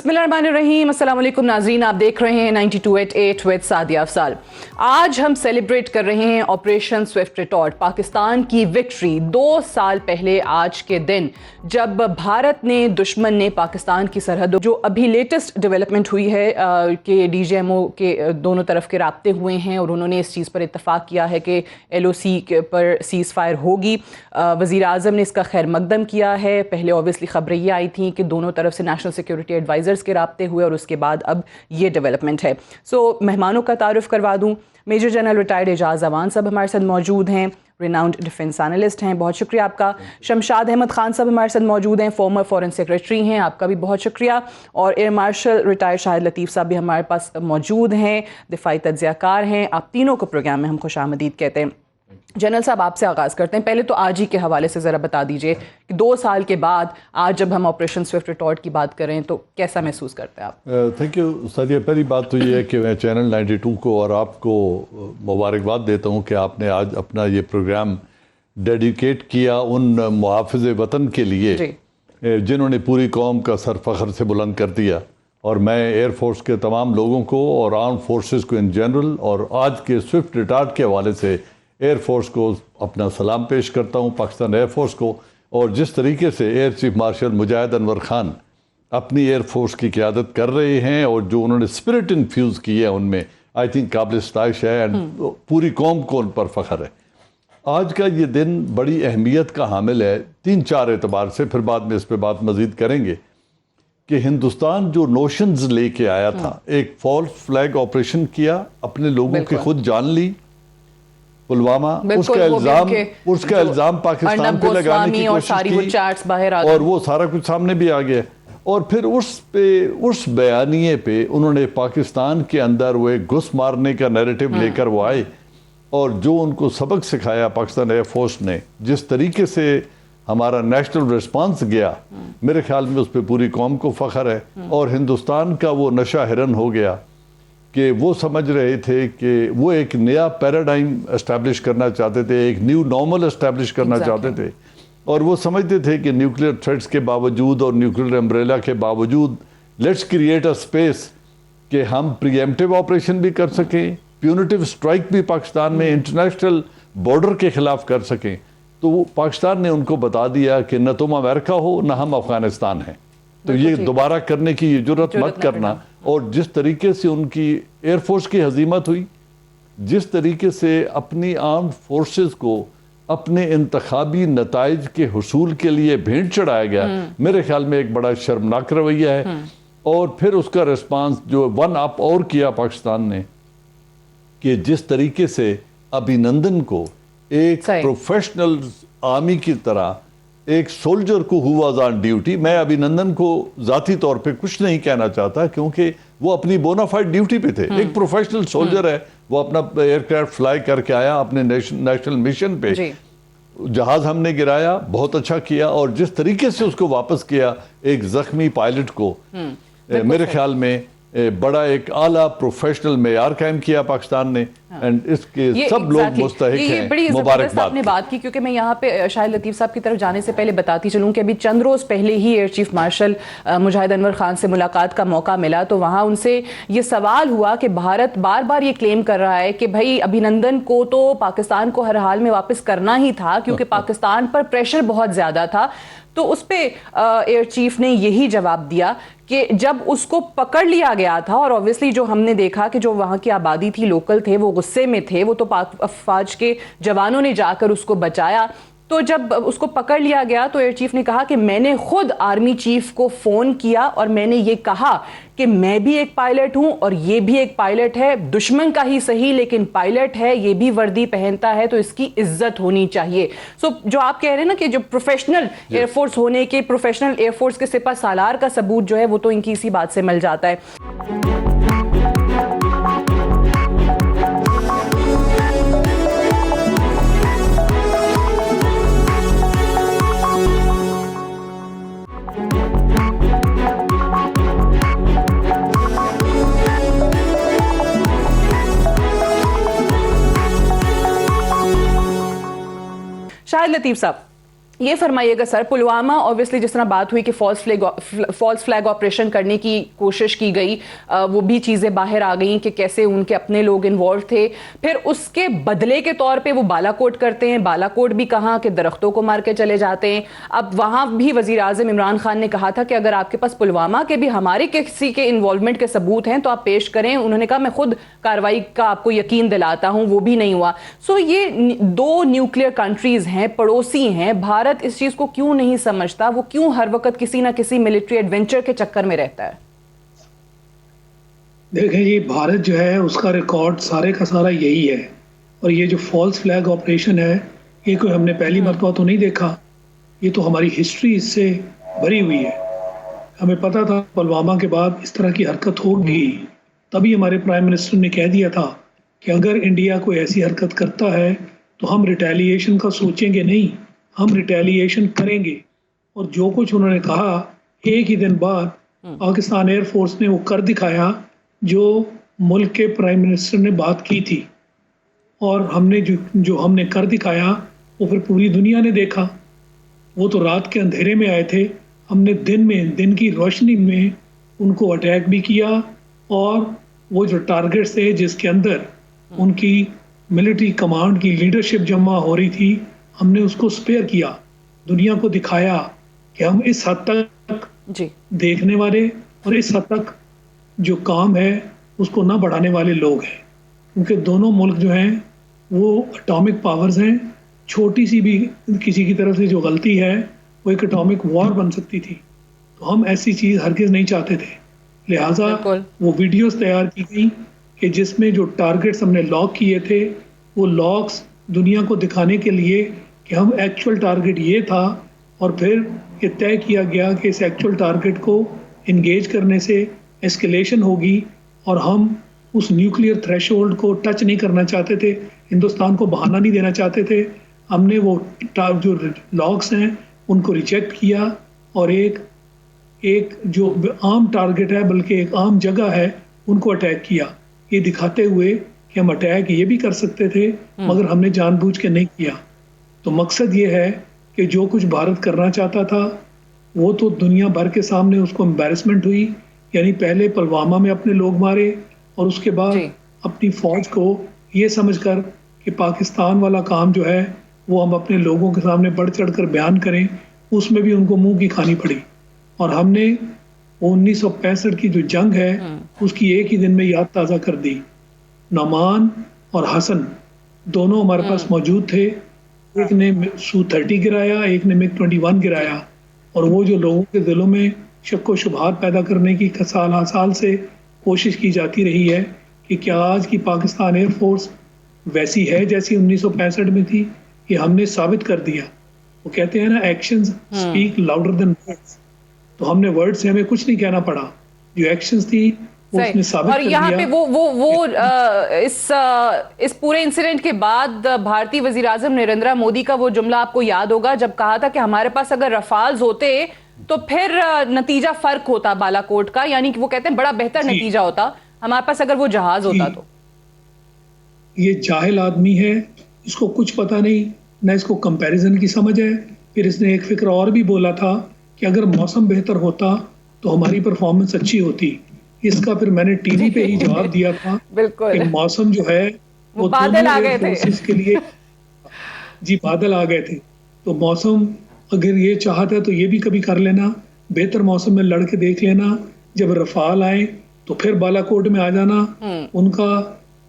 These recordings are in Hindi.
बिस्मिल्लाहिर्रहमानिर्रहीम, अस्सलाम वालेकुम नाज़रीन, आप देख रहे हैं 92.8 विद सादिया अफसाल। आज हम सेलिब्रेट कर रहे हैं ऑपरेशन स्विफ्ट रिटॉर्ट, पाकिस्तान की विक्ट्री। 2 साल पहले आज के दिन जब भारत ने, दुश्मन ने पाकिस्तान की सरहदों, जो अभी लेटेस्ट डेवलपमेंट हुई है कि DJMO के दोनों तरफ के राब्ते हुए हैं और उन्होंने इस चीज़ पर इत्तफाक किया है कि LOC पर सीज़ फायर होगी। वज़ीर आज़म ने इसका खैर मकदम किया है। पहले ऑब्वियसली खबरें ये आई थी कि दोनों तरफ से नेशनल सिक्योरिटी एडवाइज़र्स के राब्ते हुए और उसके बाद अब ये डेवलपमेंट है। सो मेहमानों का तारुफ करवा दूँ, major general retired Ejaz Awan साहब हमारे साथ मौजूद हैं, रिनाउंड डिफेंस एनालिस्ट हैं, बहुत शुक्रिया आपका। शमशाद अहमद खान साहब हमारे साथ मौजूद हैं, फॉर्मर फॉरेन सेक्रेटरी हैं, आपका भी बहुत शुक्रिया। और एयर मार्शल रिटायर्ड शाहिद लतीफ़ साहब भी हमारे पास मौजूद हैं, दिफाई तज्ज़ियाकार हैं। आप तीनों को प्रोग्राम में हम खुशामदीद कहते हैं। जनरल साहब, आपसे आगाज़ करते हैं। पहले तो आज ही के हवाले से ज़रा बता दीजिए कि 2 साल के बाद आज जब हम ऑपरेशन स्विफ्ट रिटॉर्ट की बात करें तो कैसा महसूस करते हैं आप? Thank you Sadia. पहली बात तो ये है कि मैं चैनल 92 को और आपको मुबारकबाद देता हूँ कि आपने आज अपना ये प्रोग्राम डेडिकेट किया उन मुहाफ़िज़ वतन के लिए जिन्होंने पूरी कौम का सर फ़ख्र से बुलंद कर दिया। और मैं एयरफोर्स के तमाम लोगों को और आर्म फोर्सेस को इन जनरल और आज के स्विफ्ट रिटॉर्ट के हवाले से एयरफोर्स को अपना सलाम पेश करता हूँ, पाकिस्तान एयरफोर्स को। और जिस तरीके से एयर चीफ मार्शल मुजाहिद अनवर खान अपनी एयरफोर्स की क़यादत कर रहे हैं और जो उन्होंने स्पिरिट इन्फ्यूज़ की है उनमें, आई थिंक काबिल सताइश है एंड पूरी कौम को उन पर फ़ख्र है। आज का ये दिन बड़ी अहमियत का हामिल है 3-4 एतबार से, फिर बाद में इस पर बात मज़ीद करेंगे कि हिंदुस्तान जो नोशंस लेके आया था, एक फॉल्स फ्लैग ऑपरेशन किया, अपने लोगों की खुद जान ली, पुलवामा, उसका इल्ज़ाम पाकिस्तान पे लगाने की कोशिश की और वो सारा कुछ सामने भी आ गया। और फिर उस बयानिए पे उन्होंने पाकिस्तान के अंदर वो एक घुस मारने का नैरेटिव लेकर वो आए और जो उनको सबक सिखाया पाकिस्तान एयरफोर्स ने, जिस तरीके से हमारा नेशनल रिस्पांस गया, मेरे ख्याल में उस पर पूरी कौम को फ़ख्र है। और हिंदुस्तान का वो नशा हिरन हो गया कि वो समझ रहे थे कि वो एक नया पैराडाइम एस्टैब्लिश करना चाहते थे, एक न्यू नॉर्मल एस्टैब्लिश करना चाहते थे। और वो समझते थे कि न्यूक्लियर थ्रेट्स के बावजूद और न्यूक्लियर अम्ब्रेला के बावजूद लेट्स क्रिएट अ स्पेस कि हम प्रीएम्प्टिव ऑपरेशन भी कर सकें, प्यूनिटिव स्ट्राइक भी पाकिस्तान में इंटरनेशनल बॉर्डर के ख़िलाफ़ कर सकें। तो वो पाकिस्तान ने उनको बता दिया कि न तुम अमेरिका हो न हम अफ़गानिस्तान हैं, तो ये दोबारा करने की जुर्रत मत करना। और जिस तरीके से उनकी एयरफोर्स की हजीमत हुई, जिस तरीके से अपनी आर्म्ड फोर्सेस को अपने इंतखाबी नताइज के हुसूल के लिए भेंट चढ़ाया गया, मेरे ख्याल में एक बड़ा शर्मनाक रवैया है। और फिर उसका रिस्पांस जो 1 अप और किया पाकिस्तान ने कि जिस तरीके से अभिनंदन को एक प्रोफेशनल आर्मी की तरह, एक सोल्जर को हु वाज ऑन ड्यूटी, मैं अभिनंदन को ज़ाती तौर पे कुछ नहीं कहना चाहता क्योंकि वो अपनी बोनाफाइड ड्यूटी पे थे, एक प्रोफेशनल सोल्जर है, वो अपना एयरक्राफ्ट फ्लाई करके आया अपने नेशनल मिशन पे। जहाज हमने गिराया, बहुत अच्छा किया, और जिस तरीके से उसको वापस किया एक जख्मी पायलट को, मेरे ख्याल में बड़ा एक आला प्रोफेशनल मेयार कायम किया पाकिस्तान ने। एंड इसके सब लोग मुस्तहिक हैं। बड़ी ज़बरदस्त आपने बात की, क्योंकि मैं यहाँ पे शाहिद लतीफ़ साहब की तरफ जाने से पहले बताती चलूँ कि अभी चंद रोज़ पहले ही एयर चीफ मार्शल मुजाहिद अनवर खान से मुलाकात का मौका मिला, तो वहाँ उनसे ये सवाल हुआ कि भारत बार बार ये क्लेम कर रहा है कि भाई अभिनंदन को तो पाकिस्तान को हर हाल में वापस करना ही था क्योंकि पाकिस्तान पर प्रेशर बहुत ज़्यादा था। तो उस पर एयर चीफ ने यही जवाब दिया कि जब उसको पकड़ लिया गया था, और ऑब्वियसली जो हमने देखा कि जो वहाँ की आबादी थी, लोकल थे, वो गुस्से में थे, वो तो पाक अफवाज के जवानों ने जाकर उसको बचाया। तो जब उसको पकड़ लिया गया तो एयर चीफ ने कहा कि मैंने खुद आर्मी चीफ को फ़ोन किया और मैंने ये कहा कि मैं भी एक पायलट हूं और ये भी एक पायलट है, दुश्मन का ही सही लेकिन पायलट है, ये भी वर्दी पहनता है तो इसकी इज्जत होनी चाहिए। सो जो आप कह रहे हैं ना कि जो प्रोफेशनल एयरफोर्स होने के, प्रोफेशनल एयरफोर्स के सिपा सालार का सबूत जो है वो तो इनकी इसी बात से मिल जाता है। शाहिद लतीफ़ साहब, ये फरमाइएगा सर, पुलवामा ऑब्वियसली जिस तरह बात हुई कि फॉल्स फ्लैग ऑपरेशन करने की कोशिश की गई, वो भी चीज़ें बाहर आ गई कि कैसे उनके अपने लोग इन्वॉल्व थे। फिर उसके बदले के तौर पे वो बालाकोट करते हैं। बालाकोट भी कहाँ कि दरख्तों को मार के चले जाते हैं। अब वहाँ भी वज़ीर आज़म इमरान खान ने कहा था कि अगर आपके पास पुलवामा के भी हमारे किसी के इन्वॉल्वमेंट के सबूत हैं तो आप पेश करें। उन्होंने कहा मैं खुद कार्रवाई का आपको यकीन दिलाता हूँ, वो भी नहीं हुआ। सो ये 2 न्यूक्लियर कंट्रीज हैं, पड़ोसी हैं। भारत इस चीज को क्यों नहीं समझता? वो क्यों हर वक्त किसी ना किसी मिलिट्री एडवेंचर के चक्कर में रहता है? देखें जी, भारत जो है उसका रिकॉर्ड सारे का सारा यही है। और ये जो फॉल्स फ्लैग ऑपरेशन है, ये कोई हमने पहली मरतबा तो नहीं देखा। ये तो हमारी हिस्ट्री इससे भरी हुई है। हमें पता था पुलवामा के बाद इस तरह की हरकत होगी, तभी हमारे प्राइम मिनिस्टर ने कह दिया था कि अगर इंडिया कोई ऐसी हरकत करता है तो हम रिटेलिएशन का सोचेंगे नहीं, हम रिटेलिएशन करेंगे। और जो कुछ उन्होंने कहा, एक ही दिन बाद पाकिस्तान एयरफोर्स ने वो कर दिखाया जो मुल्क के प्राइम मिनिस्टर ने बात की थी। और हमने जो हमने कर दिखाया वो फिर पूरी दुनिया ने देखा। वो तो रात के अंधेरे में आए थे, हमने दिन की रोशनी में उनको अटैक भी किया। और वो जो टारगेट्स थे जिसके अंदर उनकी मिलिट्री कमांड की लीडरशिप जमा हो रही थी, हमने उसको स्पेयर किया, दुनिया को दिखाया कि हम इस हद तक देखने वाले और इस हद तक जो काम है उसको ना बढ़ाने वाले लोग हैं। क्योंकि दोनों मुल्क जो हैं वो एटॉमिक पावर्स हैं। छोटी सी भी किसी की तरफ से जो गलती है वो एक एटॉमिक वॉर बन सकती थी। तो हम ऐसी चीज़ हरगिज़ नहीं चाहते थे। लिहाजा वो वीडियोस तैयार की गई कि जिसमें जो टारगेट्स हमने लॉक किए थे, वो लॉक्स दुनिया को दिखाने के लिए कि हम एक्चुअल टारगेट ये था। और फिर ये तय किया गया कि इस एक्चुअल टारगेट को इंगेज करने से एस्केलेशन होगी और हम उस न्यूक्लियर थ्रेशोल्ड को टच नहीं करना चाहते थे, हिंदुस्तान को बहाना नहीं देना चाहते थे। हमने वो जो लॉक्स हैं उनको रिजेक्ट किया और एक जो आम टारगेट है, बल्कि एक आम जगह है, उनको अटैक किया, ये दिखाते हुए कि हम अटैक ये भी कर सकते थे मगर हमने जानबूझ के नहीं किया। तो मकसद ये है कि जो कुछ भारत करना चाहता था वो तो दुनिया भर के सामने उसको एम्बैरेसमेंट हुई। यानी पहले पुलवामा में अपने लोग मारे और उसके बाद अपनी फौज को ये समझकर कि पाकिस्तान वाला काम जो है वो हम अपने लोगों के सामने बढ़ चढ़ कर बयान करें, उसमें भी उनको मुंह की खानी पड़ी। और हमने 1965 की जो जंग है उसकी एक ही दिन में याद ताज़ा कर दी। नमान और हसन दोनों हमारे पास मौजूद थे। एक ने Su-30 गिराया, एक ने MiG-21 गिराया। और वो जो लोगों के दिलों में शक व शुबहात पैदा करने की साल से कोशिश की जाती रही है कि क्या आज की पाकिस्तान एयरफोर्स वैसी है जैसी 1965 में थी, ये हमने साबित कर दिया। वो कहते हैं ना, actions speak louder than words. तो हमने वर्ड से हमें कुछ नहीं कहना पड़ा, जो एक्शंस थी वो उसने साबित और कर यहाँ दिया। पे वो इस पूरे इंसिडेंट के बाद भारतीय वजीर आजम नरेंद्र मोदी का वो जुमला आपको याद होगा जब कहा था कि हमारे पास अगर रफाल्स होते तो फिर नतीजा फर्क होता बालाकोट का। यानी कि वो कहते हैं बड़ा बेहतर नतीजा होता हमारे पास अगर वो जहाज होता। तो ये जाहिल आदमी है, इसको कुछ पता नहीं, ना इसको कंपैरिजन की समझ है। फिर इसने एक फिक्र और भी बोला था कि अगर मौसम बेहतर होता तो हमारी परफॉर्मेंस अच्छी होती। इसका फिर मैंने टीवी पे ही जवाब दिया था कि मौसम जो है वो बादल आ गए थे के लिए जी बादल आ गए थे। तो मौसम अगर ये चाहता है तो ये भी कभी कर लेना, बेहतर मौसम में लड़के देख लेना। जब रफाल आए तो फिर बालाकोट में आ जाना।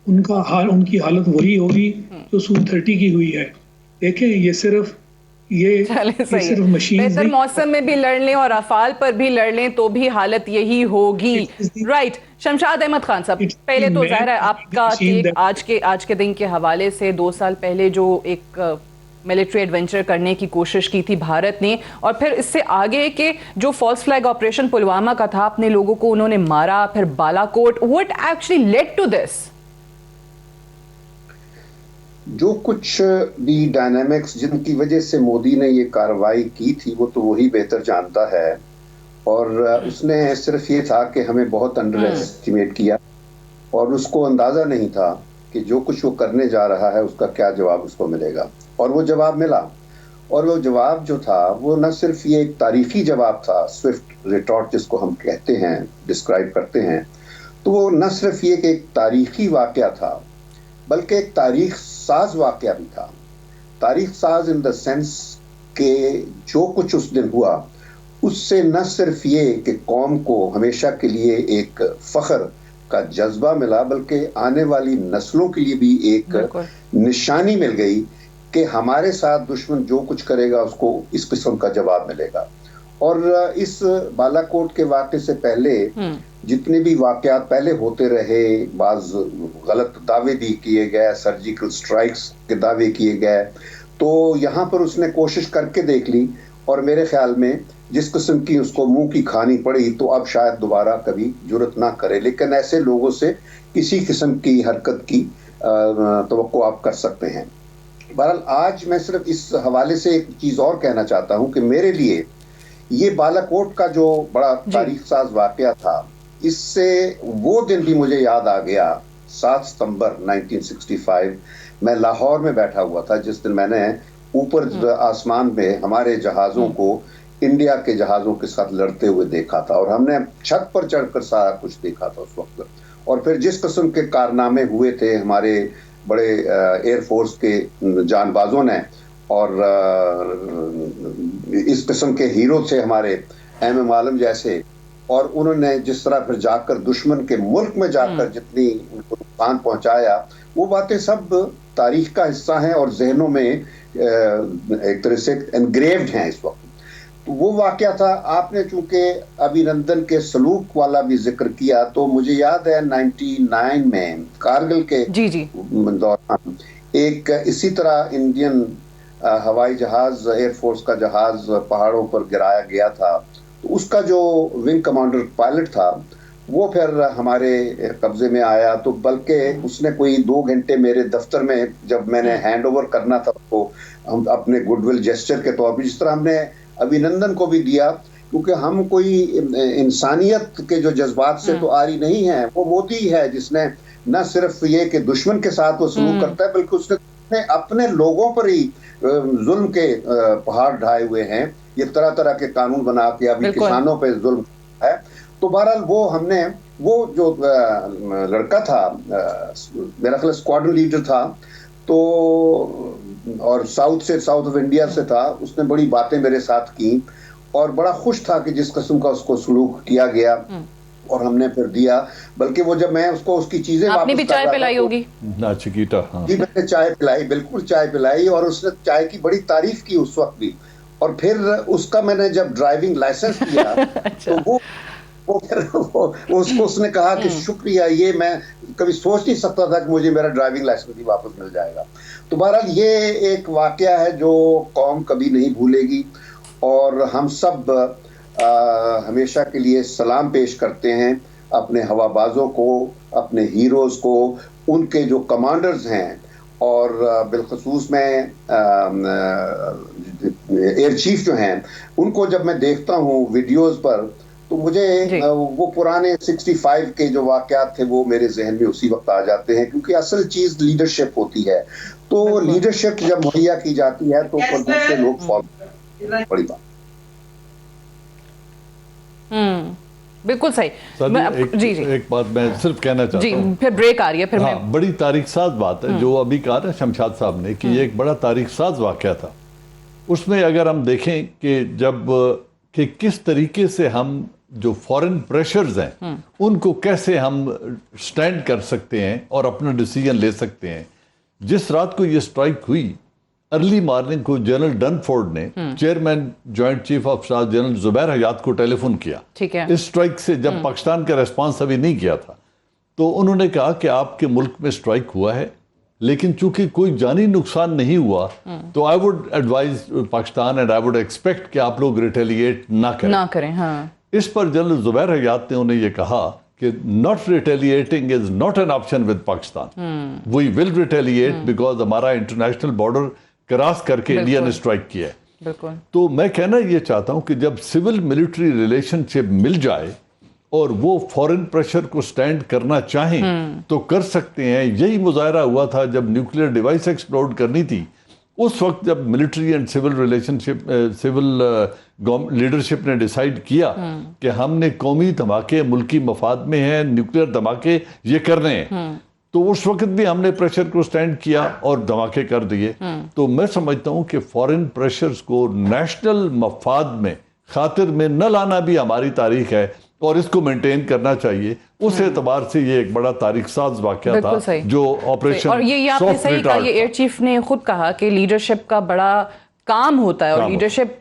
उनकी हालत वही होगी जो Su-30 की हुई है। देखें, ये सिर्फ मशीन, बेहतर मौसम में भी लड़ लें और रफाल पर भी लड़ लें तो भी हालत यही होगी। राइट। शमशाद अहमद खान साहब, पहले तो जाहिर है आपका आज के दिन के हवाले से 2 साल पहले जो एक मिलिट्री एडवेंचर करने की कोशिश की थी भारत ने, और फिर इससे आगे के जो फॉल्स फ्लैग ऑपरेशन पुलवामा का था, अपने लोगों को उन्होंने मारा, फिर Balakot, what actually led to this? जो कुछ भी डायनामिक्स जिनकी वजह से मोदी ने ये कार्रवाई की थी वो तो वही बेहतर जानता है। और उसने सिर्फ ये था कि हमें बहुत अंडर एस्टिमेट किया और उसको अंदाज़ा नहीं था कि जो कुछ वो करने जा रहा है उसका क्या जवाब उसको मिलेगा। और वो जवाब मिला। और वो जवाब जो था वो न सिर्फ ये एक तारीखी जवाब था, स्विफ्ट रिटॉर्ट जिसको हम कहते हैं, डिस्क्राइब करते हैं, तो वो न सिर्फ ये कि एक तारीखी वाक़या था बल्कि एक तारीख साज वाक़या भी था। तारीख साज इन द सेंस के जो कुछ उस दिन हुआ उससे न सिर्फ ये कि कौम को हमेशा के लिए एक फ़ख्र का जज्बा मिला बल्कि आने वाली नस्लों के लिए भी एक निशानी मिल गई कि हमारे साथ दुश्मन जो कुछ करेगा उसको इस किस्म का जवाब मिलेगा। और इस बालाकोट के वाक़े से पहले जितने भी वाक़यात पहले होते रहे, बाज़ गलत दावे भी किए गए, सर्जिकल स्ट्राइक्स के दावे किए गए, तो यहाँ पर उसने कोशिश करके देख ली और मेरे ख्याल में जिस किस्म की उसको मुंह की खानी पड़ी तो अब शायद दोबारा कभी जुर्रत ना करे। लेकिन ऐसे लोगों से किसी किस्म की हरकत की तवक्को आप कर सकते हैं। बहरहाल आज मैं सिर्फ इस हवाले से एक चीज़ और कहना चाहता हूँ कि मेरे लिए ये बालाकोट का जो बड़ा तारीख साज वाक़या था, इससे वो दिन भी मुझे याद आ गया। 7 सितंबर 1965 मैं लाहौर में बैठा हुआ था जिस दिन मैंने ऊपर आसमान में हमारे जहाज़ों को इंडिया के जहाज़ों के साथ लड़ते हुए देखा था और हमने छत पर चढ़कर सारा कुछ देखा था उस वक्त। और फिर जिस किस्म के कारनामे हुए थे हमारे बड़े एयरफोर्स के जानबाजों ने और इस किस्म के हीरो थे हमारे एम आलम जैसे, और उन्होंने जिस तरह फिर जाकर दुश्मन के मुल्क में जाकर जितनी उनको नुकसान पहुंचाया, वो बातें सब तारीख का हिस्सा हैं और जहनों में एक तरह से एनग्रेव्ड हैं इस वक्त। तो वो वाक़या था। आपने चूंकि अभिनंदन के सलूक वाला भी जिक्र किया तो मुझे याद है 99 में कारगिल के दौरान एक इसी तरह इंडियन हवाई जहाज, एयरफोर्स का जहाज पहाड़ों पर गिराया गया था। तो उसका जो विंग कमांडर पायलट था वो फिर हमारे कब्जे में आया, तो बल्कि उसने कोई 2 घंटे मेरे दफ्तर में जब मैंने हैंड ओवर करना था उसको, हम अपने गुडविल जेस्चर के तौर पर जिस तरह हमने अभिनंदन को भी दिया, क्योंकि हम कोई इंसानियत के जो जज्बात से तो आरी नहीं है। वो मोदी है जिसने न सिर्फ ये कि दुश्मन के साथ वो सलूक करता है बल्कि उसने अपने लोगों पर ही जुल्म के पहाड़ ढाए हुए हैं। ये तरह तरह के कानून बना के अभी किसानों पे जुल्म है। तो बहरहाल वो हमने वो जो लड़का था मेरा ख्याल स्क्वाड्रन लीडर था, तो और साउथ ऑफ इंडिया से था, उसने बड़ी बातें मेरे साथ की और बड़ा खुश था कि जिस किस्म का उसको सलूक किया गया और हमने फिर दिया। बल्कि वो जब मैं उसको उसकी चीजें आपने भी चाय पिलाई होगी ना चिकीटा? हाँ जी, मैंने चाय पिलाई, बिल्कुल चाय पिलाई और उसने चाय की बड़ी तारीफ की उस वक्त भी। और फिर उसका मैंने जब ड्राइविंग लाइसेंस दिया अच्छा। तो उसको उसने कहा कि शुक्रिया, ये मैं कभी सोच नहीं सकता था कि मुझे मेरा ड्राइविंग लाइसेंस भी वापस मिल जाएगा। तो बहरहाल ये एक वाकया है जो कौम कभी नहीं भूलेगी और हम सब हमेशा के लिए सलाम पेश करते हैं अपने हवाबाजों को, अपने हीरोज को, उनके जो कमांडर्स हैं और बिलखसूस में एयर चीफ जो हैं उनको जब मैं देखता हूँ वीडियोस पर तो मुझे वो पुराने 65 के जो वाकयात थे वो मेरे जहन में उसी वक्त आ जाते हैं, क्योंकि असल चीज लीडरशिप होती है। तो लीडरशिप जब मुहैया की जाती है तो फिर दूसरे लोग फॉलो, बड़ी बात। बिल्कुल सही। एक बात मैं सिर्फ कहना चाहता हूँ, फिर ब्रेक आ रही है, फिर मैं बड़ी तारीख साज बात है जो अभी कहा ना शमशाद साहब ने कि ये एक बड़ा तारीख साज वाकया था। उसमें अगर हम देखें कि जब कि किस तरीके से हम जो फॉरेन प्रेशर्स हैं उनको कैसे हम स्टैंड कर सकते हैं और अपना डिसीजन ले सकते हैं। जिस रात को ये स्ट्राइक हुई, अर्ली मॉर्निंग को जनरल डनफोर्ड ने chairman joint chief of staff General Zubair Hayat को टेलीफोन किया। ठीक है। इस स्ट्राइक से जब पाकिस्तान का रेस्पॉन्स अभी नहीं किया था, तो उन्होंने कहा कि आपके मुल्क में स्ट्राइक हुआ है, लेकिन चूंकि कोई जानी नुकसान नहीं हुआ तो I would advise Pakistan and I would expect कि आप लोग रिटेलिएट ना करें। हाँ। इस पर जनरल जुबैर हयात ने उन्हें यह कहा कि not retaliating is not an option with Pakistan, we will retaliate because हमारा इंटरनेशनल बॉर्डर क्रॉस करके इंडिया ने स्ट्राइक किया है। तो मैं कहना ये चाहता हूं कि जब सिविल मिलिट्री रिलेशनशिप मिल जाए और वो फॉरेन प्रेशर को स्टैंड करना चाहें तो कर सकते हैं। यही मुजाहरा हुआ था जब न्यूक्लियर डिवाइस एक्सप्लोड करनी थी, उस वक्त जब military and civil relationship civil leadership ने डिसाइड किया कि हमने कौमी धमाके मुल्की मफाद में हैं, न्यूक्लियर धमाके ये करने हैं, तो उस वक्त भी हमने प्रेशर को स्टैंड किया और धमाके कर दिए। तो मैं समझता हूं कि फॉरेन प्रेशर्स को नेशनल मफाद में खातिर में न लाना भी हमारी तारीख है और इसको मेंटेन करना चाहिए। उस एतबार से ये एक बड़ा तारीख साज वाकया था जो ऑपरेशन। और ये आपने सही कहा, ये एयर चीफ ने खुद कहा कि लीडरशिप का बड़ा काम होता है, और लीडरशिप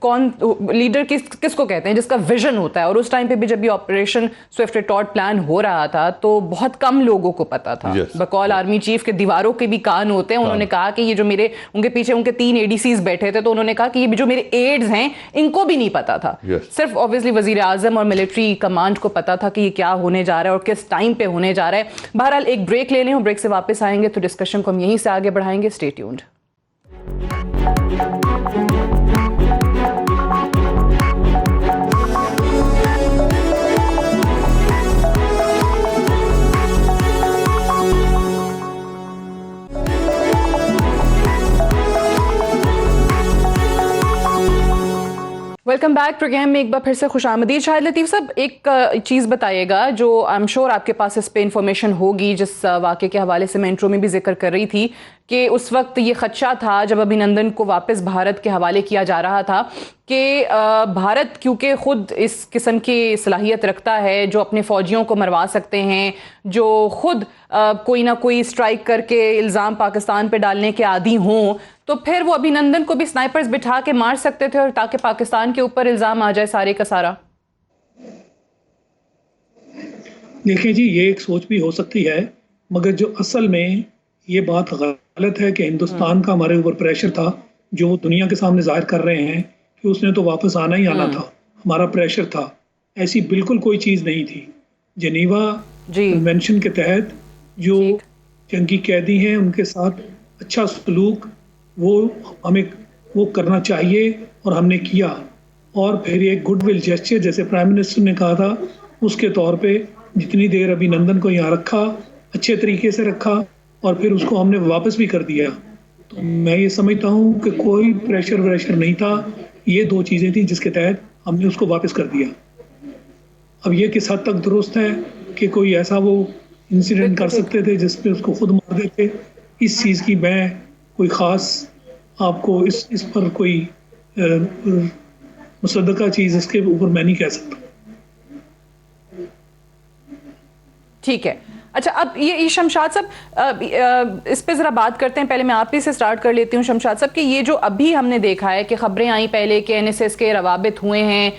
लीडर किसको कहते हैं, जिसका विजन होता है। और उस टाइम पे भी जब ये ऑपरेशन स्विफ्ट रिटॉर्ट प्लान हो रहा था तो बहुत कम लोगों को पता था। बकौल आर्मी चीफ के दीवारों के भी कान होते हैं। उन्होंने कहा कि ये जो उनके पीछे उनके 3 ADCs बैठे थे, तो उन्होंने कहा कि ये जो मेरे एड्स हैं इनको भी नहीं पता था। सिर्फ ऑब्वियसली वजीर आजम और मिलिट्री कमांड को पता था कि ये क्या होने जा रहा है और किस टाइम पे होने जा रहा है। बहरहाल एक ब्रेक ले लें और ब्रेक से वापस आएंगे तो डिस्कशन को हम यहीं से आगे बढ़ाएंगे। Stay tuned. Welcome back. Programme में एक बार फिर से खुशामदीद। शाहिद लतीफ़ साहब, एक चीज़ बताइएगा जो आई एम श्योर आपके पास इस पे इंफॉर्मेशन होगी, जिस वाक़े के हवाले से मैं इंट्रो में भी जिक्र कर रही थी कि उस वक्त ये खदशा था जब अभिनंदन को वापस भारत के हवाले किया जा रहा था कि भारत क्योंकि ख़ुद इस किस्म की सलाहियत रखता है जो अपने फ़ौजियों को मरवा सकते हैं, जो ख़ुद कोई ना कोई स्ट्राइक करके इल्ज़ाम पाकिस्तान पे डालने के आदी हों, तो फिर वो अभिनंदन को भी स्नाइपर्स बिठा के मार सकते थे और ताकि पाकिस्तान के ऊपर इल्ज़ाम आ जाए सारे का सारा। देखिए जी, ये एक सोच भी हो सकती है, मगर जो असल में ये बात गलत है कि हिंदुस्तान का हमारे ऊपर प्रेशर था जो वो दुनिया के सामने जाहिर कर रहे हैं कि उसने तो वापस आना ही आना था, हमारा प्रेशर था। ऐसी बिल्कुल कोई चीज़ नहीं थी। जेनीवा कन्वेंशन के तहत जो जंगी कैदी हैं उनके साथ अच्छा सलूक वो हमें वो करना चाहिए और हमने किया। और फिर एक गुडविल जेस्चर, जैसे प्राइम मिनिस्टर ने कहा था, उसके तौर पे जितनी देर अभिनंदन को यहाँ रखा, अच्छे तरीके से रखा और फिर उसको हमने वापस भी कर दिया। तो मैं ये समझता हूँ कि कोई प्रेशर व्रेशर नहीं था, ये 2 चीज़ें थी जिसके तहत हमने उसको वापस कर दिया। अब ये किस हद तक दुरुस्त है कि कोई ऐसा वो इंसिडेंट कर सकते थे जिसपे उसको खुद मार देते, इस चीज़ की मैं कोई ख़ास आपको इस पर कोई मुसद्दका चीज़ इसके ऊपर मैं नहीं कह सकता। ठीक है, अच्छा अब ये शमशाद साहब इस पे ज़रा बात करते हैं। पहले मैं आप ही से स्टार्ट कर लेती हूँ शमशाद साहब कि ये जो अभी हमने देखा है कि खबरें आई पहले कि NSS के रवाबित हुए हैं,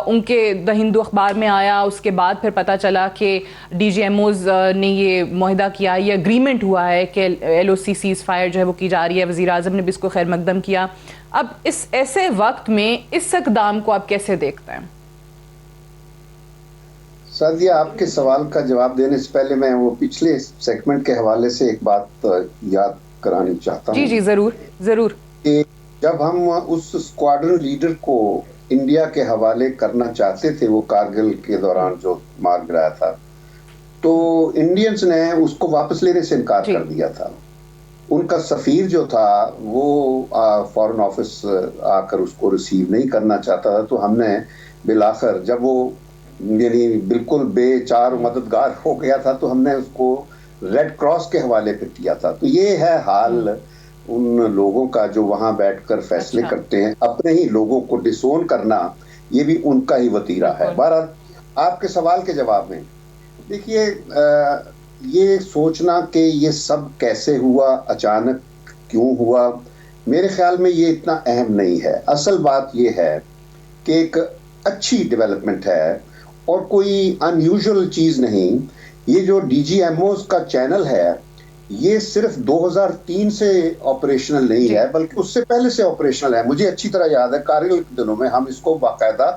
उनके द हिंदू अखबार में आया, उसके बाद फिर पता चला कि DGMOs ने ये मुआहदा किया, ये अग्रीमेंट हुआ है कि LOC सीज़ फायर जो है वो की जा रही है। वज़ीर आज़म ने भी इसको खैर मकदम किया। अब इस ऐसे वक्त में इस इक़दाम को आप कैसे देखते हैं? सादिया, आपके सवाल का जवाब देने से पहले मैं वो पिछले सेगमेंट के हवाले से एक बात याद करानी चाहता हूँ। जी जरूर जरूर। कि जब हम उस स्क्वाड्रन लीडर को इंडिया के हवाले करना चाहते थे, वो कारगिल के दौरान जो मार गिराया था, तो इंडियंस ने उसको वापस लेने से इनकार कर दिया था। उनका सफीर जो था वो फॉरेन ऑफिस आकर उसको रिसीव नहीं करना चाहता था। तो हमने बिलाखिर जब वो यानी बिल्कुल बेचार मददगार हो गया था तो हमने उसको रेड क्रॉस के हवाले पे किया था। तो ये है हाल उन लोगों का जो वहां बैठकर फैसले करते हैं। अपने ही लोगों को डिसोन करना ये भी उनका ही वतीरा है। बहरहाल आपके सवाल के जवाब में देखिए, ये सोचना कि ये सब कैसे हुआ, अचानक क्यों हुआ, मेरे ख्याल में ये इतना अहम नहीं है। असल बात ये है कि एक अच्छी डेवलपमेंट है और कोई अनयूजुअल चीज़ नहीं। ये जो DGMOs का चैनल है ये सिर्फ 2003 से ऑपरेशनल नहीं है, बल्कि उससे पहले से ऑपरेशनल है। मुझे अच्छी तरह याद है कारगिल के दिनों में हम इसको बाकायदा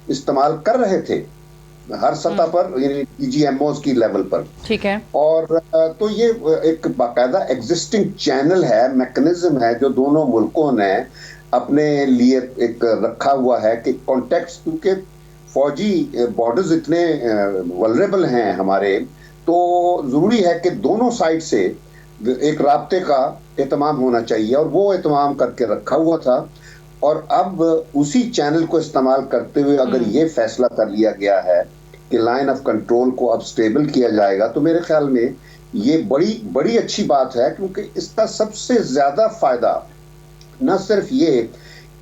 इस्तेमाल कर रहे थे हर सतह पर, यानी DGMOs की लेवल पर। ठीक है। और तो ये एक बाकायदा एग्जिस्टिंग चैनल है, मैकेनिज्म है जो दोनों मुल्कों ने अपने लिए एक रखा हुआ है कि कॉन्टेक्स्ट, क्योंकि फौजी बॉर्डर्स इतने वल्नरेबल हैं हमारे, तो जरूरी है कि दोनों साइड से एक राब्ते का एहतमाम होना चाहिए, और वो एहतमाम करके रखा हुआ था। और अब उसी चैनल को इस्तेमाल करते हुए अगर ये फैसला कर लिया गया है कि लाइन ऑफ कंट्रोल को अब स्टेबल किया जाएगा, तो मेरे ख्याल में ये बड़ी बड़ी अच्छी बात है, क्योंकि इसका सबसे ज्यादा फायदा न सिर्फ ये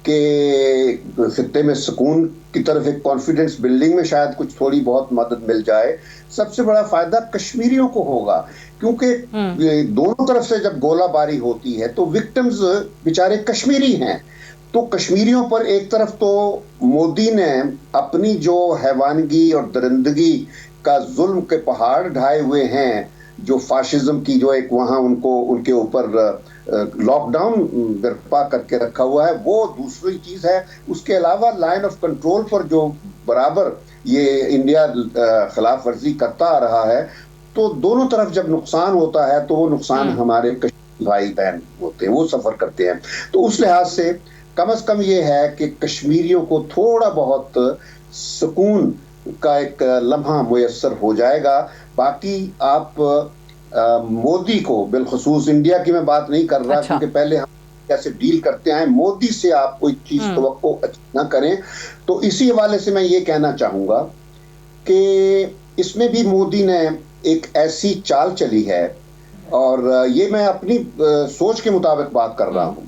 कि खित्ते में सुकून की तरफ एक कॉन्फिडेंस बिल्डिंग में शायद कुछ थोड़ी बहुत मदद मिल जाए, सबसे बड़ा फायदा कश्मीरियों को होगा, क्योंकि दोनों तरफ से जब गोलाबारी होती है तो विक्टिम्स बेचारे कश्मीरी हैं। तो कश्मीरियों पर एक तरफ तो मोदी ने अपनी जो हैवानगी और दरिंदगी का जुल्म के पहाड़ ढाए हुए हैं, जो फाशिज्म की जो एक वहां उनके ऊपर लॉकडाउन बर्पा करके रखा हुआ है, वो दूसरी चीज है। उसके अलावा लाइन ऑफ कंट्रोल पर जो बराबर ये इंडिया खिलाफ वर्जी करता आ रहा है, तो दोनों तरफ जब नुकसान होता है तो वो नुकसान हमारे कश्मीरी भाई बहन होते हैं, वो सफर करते हैं। तो उस लिहाज से कम से कम ये है कि कश्मीरियों को थोड़ा बहुत सुकून का एक लम्हा मुयस्सर हो जाएगा। बाकी आप मोदी को, बिलखुसूस इंडिया की मैं बात नहीं कर रहा, क्योंकि पहले हम कैसे डील करते हैं, मोदी से आप कोई चीज तवक्को ना करें। तो इसी हवाले से मैं ये कहना चाहूंगा कि इसमें भी मोदी ने एक ऐसी चाल चली है, और ये मैं अपनी सोच के मुताबिक बात कर रहा हूं,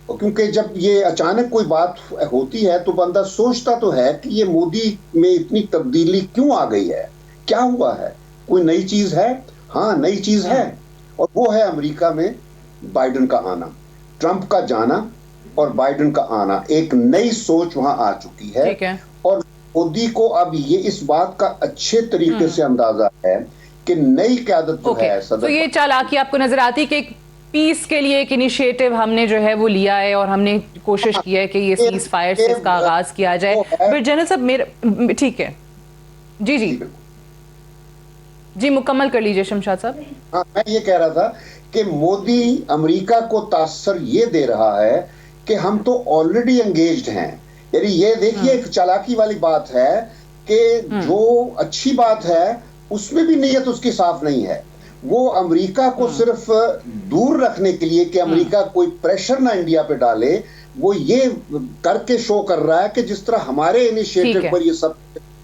क्योंकि जब ये अचानक कोई बात होती है तो बंदा सोचता तो है कि ये मोदी में इतनी तब्दीली क्यों आ गई है, क्या हुआ है, कोई नई चीज है? हाँ, नई चीज है, और वो है अमेरिका में बाइडेन का आना, ट्रंप का जाना और बाइडेन का आना। एक नई सोच वहां आ चुकी है, और मोदी को अब ये इस बात का अच्छे तरीके से अंदाजा है कि नई क़यादत जो है सदर। तो ये चालाकी आपको नजर आती है कि पीस के लिए एक इनिशिएटिव हमने जो है वो लिया है, और हमने कोशिश की है कि ये सीज फायर से इसका आगाज किया जाए। फिर जनरल साहब मेरे ठीक है, जी जी जी मुकम्मल कर लीजिए शमशाद साहब। हाँ, मैं ये कह रहा था कि मोदी अमेरिका को तासर ये दे रहा है कि हम तो ऑलरेडी एंगेज्ड हैं। यानी ये देखिए एक चालाकी वाली बात है कि जो अच्छी बात है उसमें भी नीयत उसकी साफ नहीं है। वो अमेरिका को सिर्फ दूर रखने के लिए कि अमेरिका कोई प्रेशर ना इंडिया पे डाले, वो ये करके शो कर रहा है कि जिस तरह हमारे इनिशिएटिव पर ये सब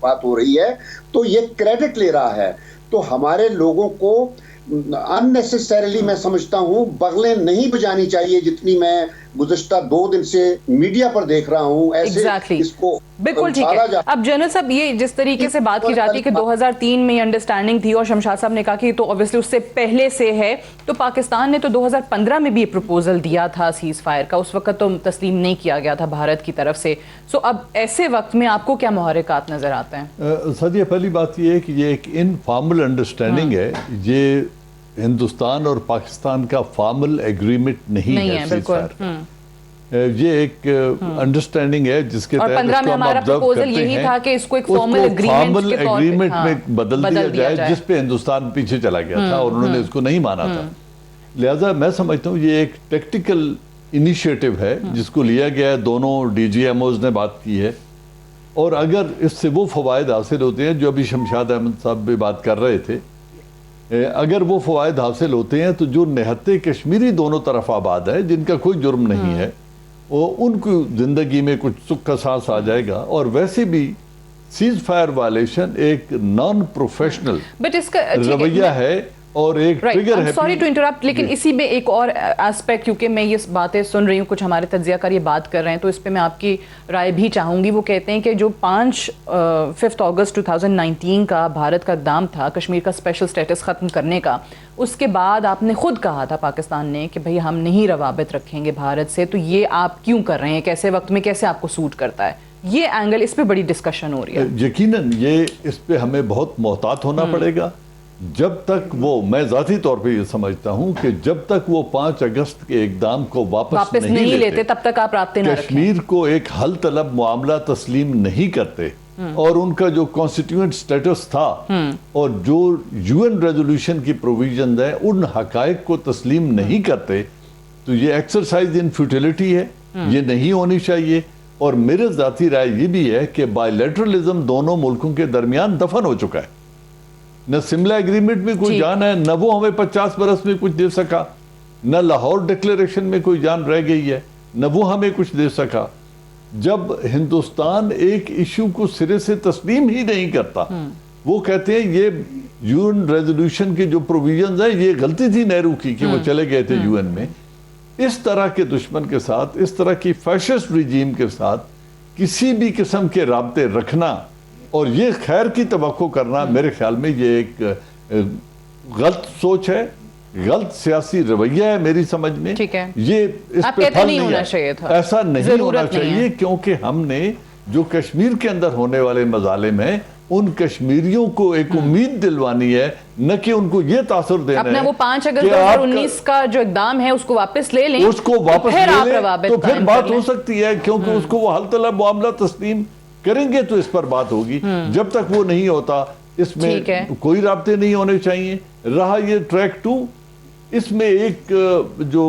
बात हो रही है, तो ये क्रेडिट ले रहा है। तो हमारे लोगों को अननेसेसरीली मैं समझता हूं बगलें नहीं बजानी चाहिए, जितनी मैं गुज़श्ता 2 दिन से मीडिया पर देख रहा हूं। ऐसे इसको बिल्कुल ठीक है। अब जनरल साहब ये जिस तरीके से बात की जाती है कि 2003 में अंडरस्टैंडिंग थी, और शमशाद साहब ने कहा कि तो ऑब्वियसली उससे पहले से है, तो पाकिस्तान ने तो 2015 में भी प्रपोजल दिया था सीज फायर का, उस वक्त तो तस्लीम नहीं किया गया था भारत की तरफ से। सो अब ऐसे वक्त में आपको क्या मुहर्रिकात नजर आते हैं? सादिया, पहली बात ये है कि ये एक इनफॉर्मल अंडरस्टैंडिंग है, ये हिंदुस्तान और पाकिस्तान का फॉर्मल एग्रीमेंट नहीं है। बिल्कुल ये एक अंडरस्टैंडिंग है जिसके तहत 15 में हमारा प्रपोजल यही था कि इसको एक फॉर्मल एग्रीमेंट में बदल दिया जाए, जिस पे हिंदुस्तान पीछे चला गया था और उन्होंने इसको नहीं माना था। लिहाजा मैं समझता हूँ ये एक टेक्टिकल इनिशिएटिव है जिसको लिया गया है, दोनों DGMOs ने बात की है, और अगर इससे वो फवायद हासिल होते हैं जो अभी शमशाद अहमद साहब भी बात कर रहे थे, अगर वो फवायद हासिल होते हैं तो जो निहत्ते कश्मीरी दोनों तरफ आबाद है, जिनका कोई जुर्म नहीं है, वो उनको ज़िंदगी में कुछ सुख का सांस आ जाएगा। और वैसे भी सीज फायर वायलेशन एक नॉन प्रोफेशनल रवैया है और एक ट्रिगर है। सॉरी टू इंटरप्ट, लेकिन इसी में एक और एस्पेक्ट, क्योंकि मैं ये बातें सुन रही हूँ, कुछ हमारे तज्जियाकार ये बात कर रहे हैं, तो इस पे मैं आपकी राय भी चाहूँगी। वो कहते हैं कि जो 5 अगस्त 2019 का भारत का इक़दाम था कश्मीर का स्पेशल स्टेटस ख़त्म करने का, उसके बाद आपने खुद कहा था पाकिस्तान ने कि भाई हम नहीं रवाबित रखेंगे भारत से, तो ये आप क्यों कर रहे हैं, कैसे वक्त में कैसे आपको सूट करता है? ये एंगल, इस पे बड़ी डिस्कशन हो रही है। यकीनन ये इस पे हमें बहुत मोहतात होना पड़ेगा। जब तक वो, मैं ज़ाती तौर पे ये समझता हूँ कि जब तक वो 5 अगस्त के इक़दाम को वापस नहीं लेते तब तक आप राब्ते न रखें, कश्मीर को एक हल तलब मामला तस्लीम नहीं करते, और उनका जो कॉन्स्टिट्यूएंट स्टेटस था और जो UN रेजोल्यूशन की प्रोविजन है उन हकायक को तस्लीम नहीं करते, तो ये एक्सरसाइज इन फ्यूटिलिटी है, ये नहीं होनी चाहिए। और मेरे ज़ाती राय ये भी है कि बायलैटरलिज्म दोनों मुल्कों के दरमियान दफन हो चुका है। न सिमला एग्रीमेंट में कोई जान है, न वो हमें 50 बरस में कुछ दे सका, न लाहौर डिक्लेरेशन में कोई जान रह गई है, न वो हमें कुछ दे सका। जब हिंदुस्तान एक इशू को सिरे से तस्लीम ही नहीं करता, वो कहते हैं ये यूएन रेजोल्यूशन की जो प्रोविजंस है ये गलती थी नेहरू की कि वो चले गए थे यूएन में। इस तरह के दुश्मन के साथ, इस तरह की फैशिस्ट रिजीम के साथ किसी भी किस्म के राब्ते रखना और ये खैर की तवक्को करना, मेरे ख्याल में ये एक गलत सोच है, गलत सियासी रवैया है मेरी समझ में। ठीक है, ये इस पे फल नहीं होना चाहिए था, ऐसा नहीं होना चाहिए, क्योंकि हमने जो कश्मीर के अंदर होने वाले मजालिम हैं उन कश्मीरियों को एक उम्मीद दिलवानी है, न कि उनको ये तासुर देना है। अपना वो 5 अगस्त 2019 का जो इकदाम है उसको वापस ले लें, उसको वापस ले लें तो फिर बात हो सकती है, क्योंकि उसको वो हल तलब मामला तस्लीम करेंगे तो इस पर बात होगी। जब तक वो नहीं होता इसमें कोई राब्ते नहीं होने चाहिए। रहा ये ट्रैक 2, इसमें एक जो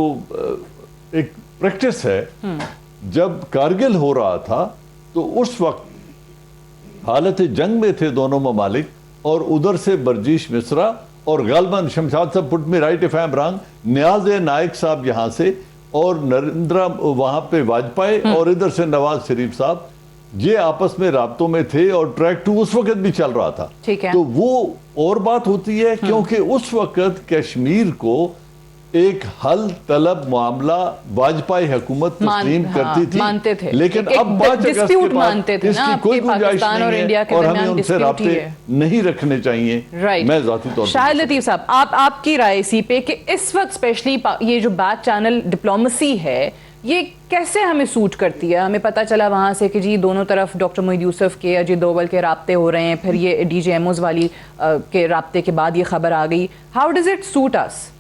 एक प्रैक्टिस है, जब कारगिल हो रहा था तो उस वक्त हालत जंग में थे दोनों ममालिक, और उधर से बर्जीश मिश्रा और गालबन शमशाद साहब, put me right if I am wrong, Niaz Naik साहब यहाँ से, और नरेंद्र वहाँ पे वाजपेयी, और इधर से नवाज शरीफ साहब, ये आपस में राब्तों में थे और ट्रैक 2 उस वक्त भी चल रहा था। ठीक है। तो वो और बात होती है, क्योंकि उस वक्त कश्मीर को एक हल तलब मामला वाजपेयी हुकूमत तस्लीम करती थी, मानते थे, लेकिन अब 5 अगस्त के बाद इसकी कोई गुंजाइश नहीं है और हमें उनसे राब्ते नहीं रखने चाहिए। मैं जाती तौर पर शाहिद लतीफ साहब, आपकी राय इसी पे कि इस वक्त स्पेशली ये जो बैक चैनल डिप्लोमेसी है ये कैसे हमें सूट करती है? हमें पता चला वहाँ से कि जी दोनों तरफ डॉक्टर मोहिद यूसुफ के, अजय डोवल के राब्ते हो रहे हैं, फिर ये डीजीएमओज वाली के राब्ते के बाद ये खबर आ गई। हाउ डज इट सूट अस?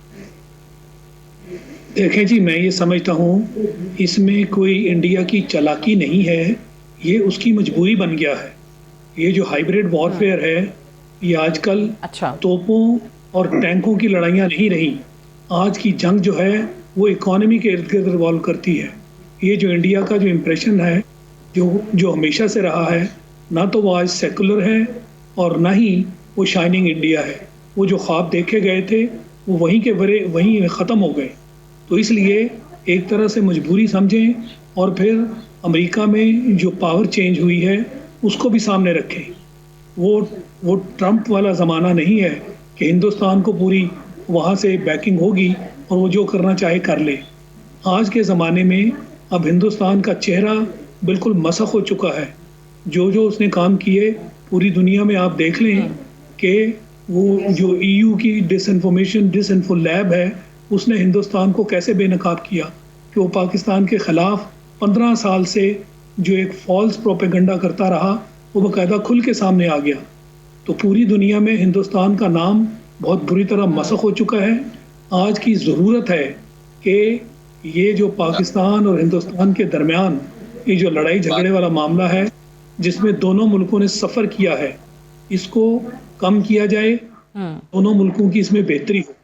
देखें जी, मैं ये समझता हूँ इसमें कोई इंडिया की चालाकी नहीं है, ये उसकी मजबूरी बन गया है। ये जो हाइब्रिड वॉरफेयर है ये आजकल तोपों और टैंकों की लड़ाइयाँ नहीं रही। आज की जंग जो है वो इकोनॉमी के इर्द गिर्द रिवॉल्व करती है। ये जो इंडिया का जो इम्प्रेशन है जो हमेशा से रहा है, ना तो वो आज सेकुलर है और ना ही वो शाइनिंग इंडिया है। वो जो ख्वाब देखे गए थे वो वहीं के बरे वहीं ख़त्म हो गए। तो इसलिए एक तरह से मजबूरी समझें और फिर अमेरिका में जो पावर चेंज हुई है उसको भी सामने रखें। वो ट्रंप वाला ज़माना नहीं है कि हिंदुस्तान को पूरी वहाँ से बैकिंग होगी और वो जो करना चाहे कर ले। आज के ज़माने में अब हिंदुस्तान का चेहरा बिल्कुल मसख हो चुका है। जो उसने काम किए पूरी दुनिया में आप देख लें कि वो जो EU की डिसइंफो लैब है उसने हिंदुस्तान को कैसे बेनकाब किया कि वो पाकिस्तान के ख़िलाफ़ 15 साल से जो एक फॉल्स प्रोपेगेंडा करता रहा वो बाकायदा खुल के सामने आ गया। तो पूरी दुनिया में हिंदुस्तान का नाम बहुत बुरी तरह मसख हो चुका है। आज की ज़रूरत है कि ये जो पाकिस्तान और हिंदुस्तान के दरमियान ये जो लड़ाई झगड़े वाला मामला है जिसमें दोनों मुल्कों ने सफ़र किया है, इसको कम किया जाए, दोनों मुल्कों की इसमें बेहतरी हो।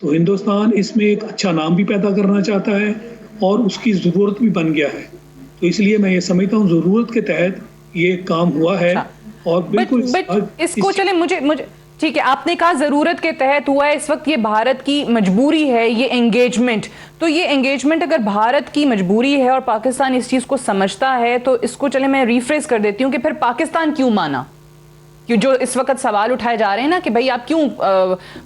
तो हिंदुस्तान इसमें एक अच्छा नाम भी पैदा करना चाहता है और उसकी ज़रूरत भी बन गया है। तो इसलिए मैं ये समझता हूँ ज़रूरत के तहत ये काम हुआ है। और बिल्कुल इसको चले मुझे ठीक है, आपने कहा जरूरत के तहत हुआ है, इस वक्त ये भारत की मजबूरी है ये एंगेजमेंट। तो ये एंगेजमेंट अगर भारत की मजबूरी है और पाकिस्तान इस चीज़ को समझता है तो इसको चले मैं रिफ्रेज कर देती हूँ कि फिर पाकिस्तान क्यों माना? क्यों जो इस वक्त सवाल उठाए जा रहे हैं ना कि भाई आप क्यों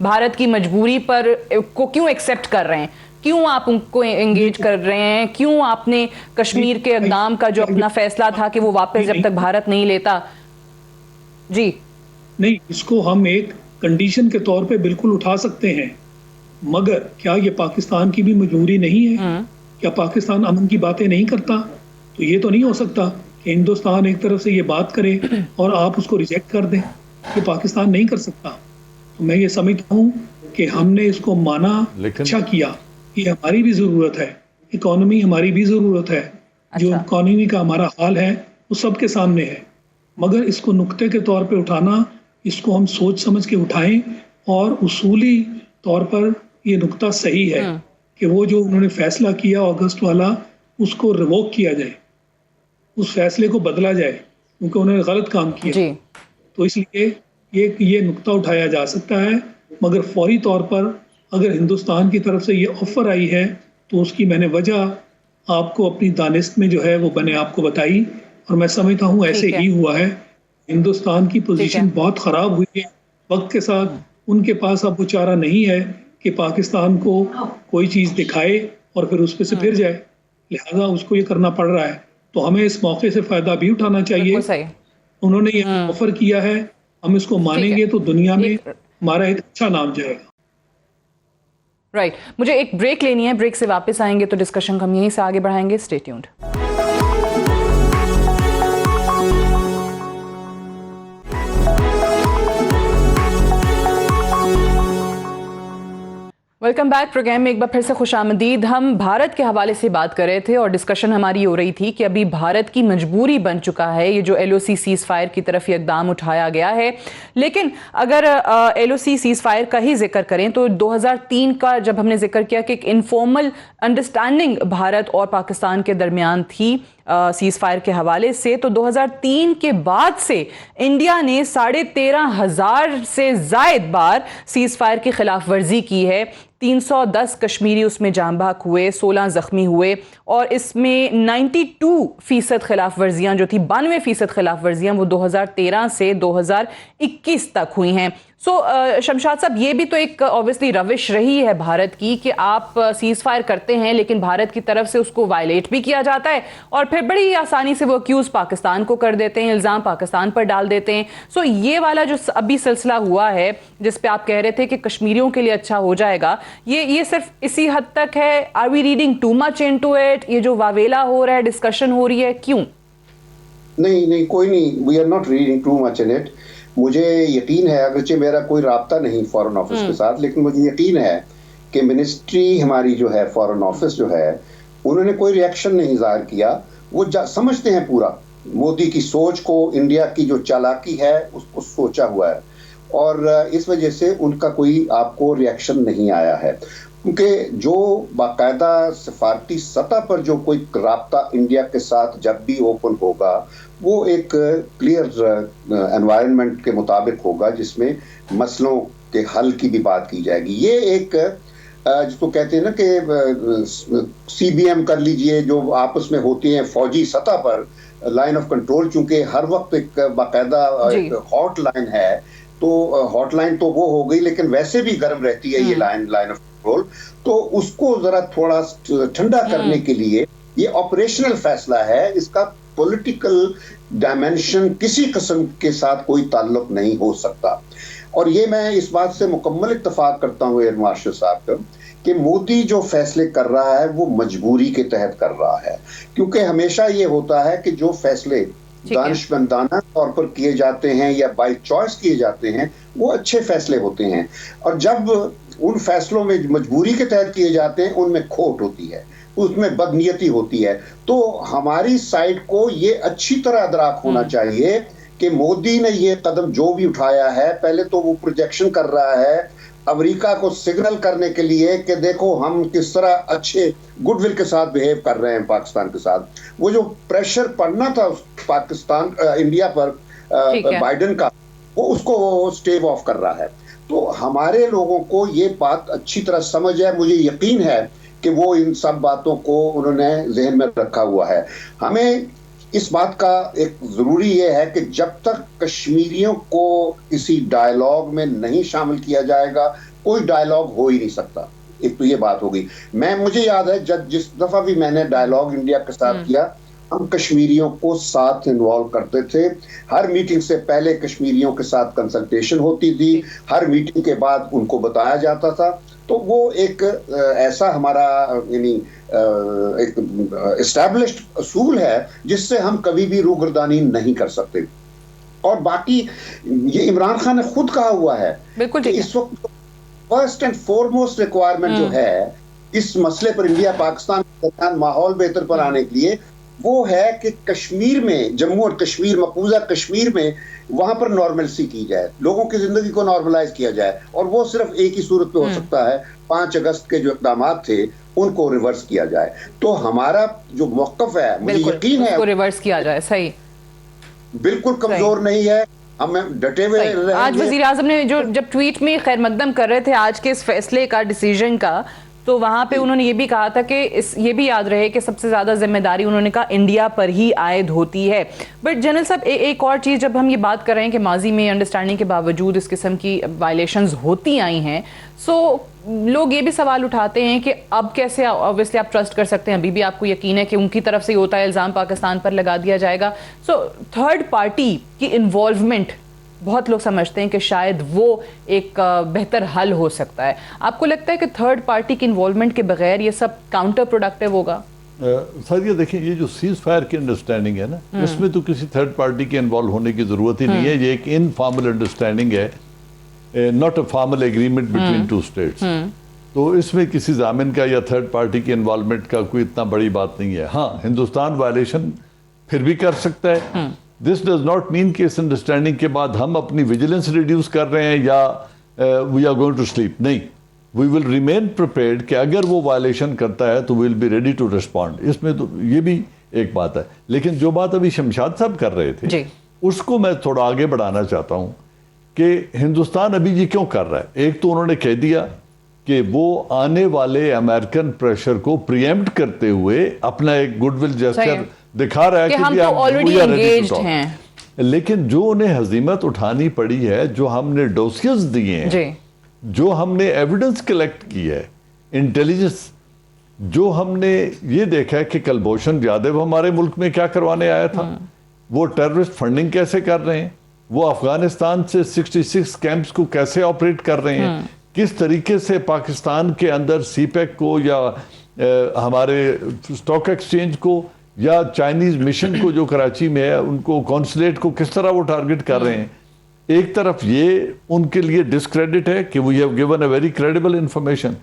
भारत की मजबूरी पर को क्यों एक्सेप्ट कर रहे हैं, क्यों आप उनको एंगेज कर रहे हैं, क्यों आपने कश्मीर के इक़दाम का जो अपना फैसला था कि वो वापस जब तक भारत नहीं लेता। जी नहीं, इसको हम एक कंडीशन के तौर पे बिल्कुल उठा सकते हैं, मगर क्या ये पाकिस्तान की भी मजबूरी नहीं है? क्या पाकिस्तान अमन की बातें नहीं करता? तो ये तो नहीं हो सकता कि हिंदुस्तान एक तरफ से ये बात करे और आप उसको रिजेक्ट कर दें। ये पाकिस्तान नहीं कर सकता। तो मैं ये समझता हूँ कि हमने इसको माना, अच्छा किया। ये हमारी भी ज़रूरत है, इकोनॉमी हमारी भी ज़रूरत है। जो इकोनॉमी का हमारा हाल है वो सबके सामने है, मगर इसको नुक्ते के तौर पे उठाना, इसको हम सोच समझ के उठाएं और उसूली तौर पर ये नुक्ता सही है कि वो जो उन्होंने फैसला किया अगस्त वाला उसको रिवोक किया जाए, उस फैसले को बदला जाए, क्योंकि उन्होंने गलत काम किया। तो इसलिए ये नुक्ता उठाया जा सकता है, मगर फौरी तौर पर अगर हिंदुस्तान की तरफ से ये ऑफर आई है तो उसकी मैंने वजह आपको अपनी दानिश में जो है वो मैंने आपको बताई, और मैं समझता हूँ ऐसे ही हुआ है। हिंदुस्तान की पोजीशन बहुत ख़राब हुई है वक्त के साथ। उनके पास अब वो चारा नहीं है कि पाकिस्तान को कोई चीज़ दिखाए और फिर उस पर से फिर जाए, लिहाजा उसको ये करना पड़ रहा है। तो हमें इस मौके से फ़ायदा भी उठाना चाहिए। उन्होंने ये ऑफर किया है, हम इसको मानेंगे तो दुनिया में हमारा एक अच्छा नाम जाएगा। राइट, मुझे एक ब्रेक लेनी है, ब्रेक से वापस आएंगे तो डिस्कशन हम यहीं से आगे बढ़ाएंगे। Stay tuned. Welcome back. Programme में एक बार फिर से खुशामदीद। हम भारत के हवाले से बात कर रहे थे और डिस्कशन हमारी हो रही थी कि अभी भारत की मजबूरी बन चुका है ये जो LOC सीज फायर की तरफ ये इकदाम उठाया गया है। लेकिन अगर LOC सीज फायर का ही जिक्र करें तो 2003 का जब हमने जिक्र किया कि एक इनफॉर्मल अंडरस्टैंडिंग भारत और पाकिस्तान के दरमियान थी सीज फायर के हवाले से, तो 2003 के बाद से इंडिया ने 13,500 से जायद बार सीज फायर की खिलाफ वर्जी की है। 310 कश्मीरी उसमें जान बहक हुए, 16 जख्मी हुए और इसमें 92% खिलाफ वर्जियां जो थी, 92% खिलाफ वर्जियां वो 2013 से 2021 तक हुई हैं। शमशाद साहब, ये भी तो एक ऑब्वियसली रविश रही है भारत की कि आप सीज फायर करते हैं लेकिन भारत की तरफ से उसको वायलेट भी किया जाता है और फिर बड़ी आसानी से वो अक्यूज पाकिस्तान को कर देते हैं, इल्ज़ाम पाकिस्तान पर डाल देते हैं। ये वाला जो अभी सिलसिला हुआ है जिस पे आप कह रहे थे कि कश्मीरियों के लिए अच्छा हो जाएगा, ये सिर्फ इसी हद तक है? Are we reading too much into it? ये जो वावेला हो रहा है, डिस्कशन हो रही है, क्यों? नहीं, कोई नहीं, we are not reading too much in it. मुझे यकीन है, अगरचे मेरा कोई राब्ता नहीं फॉरेन ऑफिस के साथ, लेकिन मुझे यकीन है कि मिनिस्ट्री हमारी जो है, फॉरेन ऑफिस जो है, उन्होंने कोई रिएक्शन नहीं जाहिर किया। वो समझते हैं पूरा मोदी की सोच को, इंडिया की जो चालाकी है उसको सोचा हुआ है, और इस वजह से उनका कोई आपको रिएक्शन नहीं आया है। क्योंकि जो बाकायदा सफारती सतह पर जो कोई राब्ता इंडिया के साथ जब भी ओपन होगा वो एक क्लियर एनवायरनमेंट के मुताबिक होगा जिसमें मसलों के हल की भी बात की जाएगी। ये एक जिसको कहते हैं ना कि CBM कर लीजिए, जो आपस में होती हैं फौजी सतह पर लाइन ऑफ कंट्रोल, चूंकि हर वक्त एक बाकायदा हॉटलाइन है, तो हॉटलाइन तो वो हो गई, लेकिन वैसे भी गर्म रहती है ये लाइन ऑफ कंट्रोल। तो उसको जरा थोड़ा ठंडा करने के लिए ये ऑपरेशनल फैसला है, इसका पॉलिटिकल डायमेंशन किसी किस्म के साथ कोई ताल्लुक नहीं हो सकता। और ये मैं इस बात से मुकम्मल इत्तफाक करता हूँ एयर मार्शल साहब का कि मोदी जो फैसले कर रहा है वो मजबूरी के तहत कर रहा है, क्योंकि हमेशा ये होता है कि जो फैसले दानिशमंदाना तौर पर किए जाते हैं या बाय चॉइस किए जाते हैं वो अच्छे फैसले होते हैं, और जब उन फैसलों में मजबूरी के तहत किए जाते हैं उनमें खोट होती है, उसमें बदनीयती होती है। तो हमारी साइड को ये अच्छी तरह अदराक होना चाहिए कि मोदी ने ये कदम जो भी उठाया है, पहले तो वो प्रोजेक्शन कर रहा है अमेरिका को सिग्नल करने के लिए कि देखो हम किस तरह अच्छे गुडविल के साथ बिहेव कर रहे हैं पाकिस्तान के साथ। वो जो प्रेशर पड़ना था पाकिस्तान इंडिया पर बाइडेन का, वो उसको स्टेव ऑफ कर रहा है। तो हमारे लोगों को ये बात अच्छी तरह समझ है, मुझे यकीन है कि वो इन सब बातों को उन्होंने जहन में रखा हुआ है। हमें इस बात का एक जरूरी ये है कि जब तक कश्मीरियों को किसी डायलॉग में नहीं शामिल किया जाएगा कोई डायलॉग हो ही नहीं सकता। एक तो ये बात हो गई। मुझे याद है जब जिस दफा भी मैंने डायलॉग इंडिया के साथ किया, हम कश्मीरियों को साथ इन्वॉल्व करते थे। हर मीटिंग से पहले कश्मीरियों के साथ कंसल्टेशन होती थी, हर मीटिंग के बाद उनको बताया जाता था। तो वो एक ऐसा हमारा यानी एक एस्टैब्लिश्ड असूल है जिससे हम कभी भी रूगर्दानी नहीं कर सकते। और बाकी ये इमरान खान ने खुद कहा हुआ है बिल्कुल कि इस वक्त फर्स्ट एंड फॉरमोस्ट रिक्वायरमेंट जो है इस मसले पर इंडिया पाकिस्तान के दरमियान माहौल बेहतर पर आने के लिए वो है कि कश्मीर में, जम्मू और कश्मीर, मकबूजा कश्मीर में वहां पर नॉर्मलसी की जाए, लोगों की जिंदगी को नॉर्मलाइज किया जाए। और वो सिर्फ एक ही सूरत पे हो सकता है, 5 अगस्त के जो इक़दाम थे उनको रिवर्स किया जाए। तो हमारा जो मौक़िफ़ है, मुझे यकीन है उसको रिवर्स किया जाए। सही, बिल्कुल कमजोर नहीं है। हम डटे हुए रहेंगे। आज वजीर आजम ने जब ट्वीट में खैर मकदम कर रहे थे आज के इस फैसले का, डिसीजन का, तो वहां पे उन्होंने ये भी कहा था कि ये भी याद रहे कि सबसे ज्यादा जिम्मेदारी उन्होंने कहा इंडिया पर ही आयद होती है। बट जनरल साहब एक और चीज, जब हम ये बात कर रहे हैं कि माजी में अंडरस्टैंडिंग के बावजूद इस किस्म की वायलेशंस होती आई हैं, सो लोग ये भी सवाल उठाते हैं कि अब कैसे, ऑब्वियसली आप ट्रस्ट कर सकते हैं, अभी भी आपको यकीन है कि उनकी तरफ से होता है, इल्ज़ाम पाकिस्तान पर लगा दिया जाएगा। सो थर्ड पार्टी की इन्वॉल्वमेंट बहुत लोग समझते हैं कि शायद वो एक बेहतर हल हो सकता है। आपको लगता है कि थर्ड पार्टी की इन्वॉल्वमेंट के बगैर ये सब काउंटर प्रोडक्टिव होगा? सर ये देखिए, ये जो सीज फायर की अंडरस्टैंडिंग है ना, इसमें तो किसी थर्ड पार्टी के इन्वॉल्व होने की जरूरत ही नहीं है। ये एक इनफॉर्मल अंडरस्टैंडिंग है, not a formal agreement between two states. तो इसमें किसी जामिन का या थर्ड पार्टी के इन्वॉल्वमेंट का कोई इतना बड़ी बात नहीं है। हाँ, हिंदुस्तान वायलेशन फिर भी कर सकता है। दिस डज नॉट मीन कि इस अंडरस्टैंडिंग के बाद हम अपनी विजिलेंस रिड्यूस कर रहे हैं या we are going to sleep. नहीं, वी विल रिमेन प्रिपेयर्ड कि अगर वो वायलेशन करता है तो we will be ready to respond. इसमें तो ये भी एक बात है। लेकिन जो बात अभी शमशाद साहब कर रहे थे उसको मैं थोड़ा आगे बढ़ाना चाहता हूँ कि हिंदुस्तान अभी ये क्यों कर रहा है। एक तो उन्होंने कह दिया कि वो आने वाले अमेरिकन प्रेशर को प्रीएम्प्ट करते हुए अपना एक गुडविल जेस्चर दिखा रहा है कि हम तो ऑलरेडी एंगेज्ड हैं। लेकिन जो उन्हें हजीमत उठानी पड़ी है, जो हमने डोसियर्स दिए हैं, जो हमने एविडेंस कलेक्ट की है, इंटेलिजेंस, जो हमने ये देखा है कि कुलभूषण यादव हमारे मुल्क में क्या करवाने आया था, वो टेररिस्ट फंडिंग कैसे कर रहे हैं, वो अफगानिस्तान से 66 कैंप्स को कैसे ऑपरेट कर रहे हैं, किस तरीके से पाकिस्तान के अंदर सीपेक को या हमारे स्टॉक एक्सचेंज को या चाइनीज मिशन को जो कराची में है उनको, कॉन्सुलेट को किस तरह वो टारगेट कर रहे हैं। एक तरफ ये उनके लिए डिस्क्रेडिट है कि we have given a very credible information,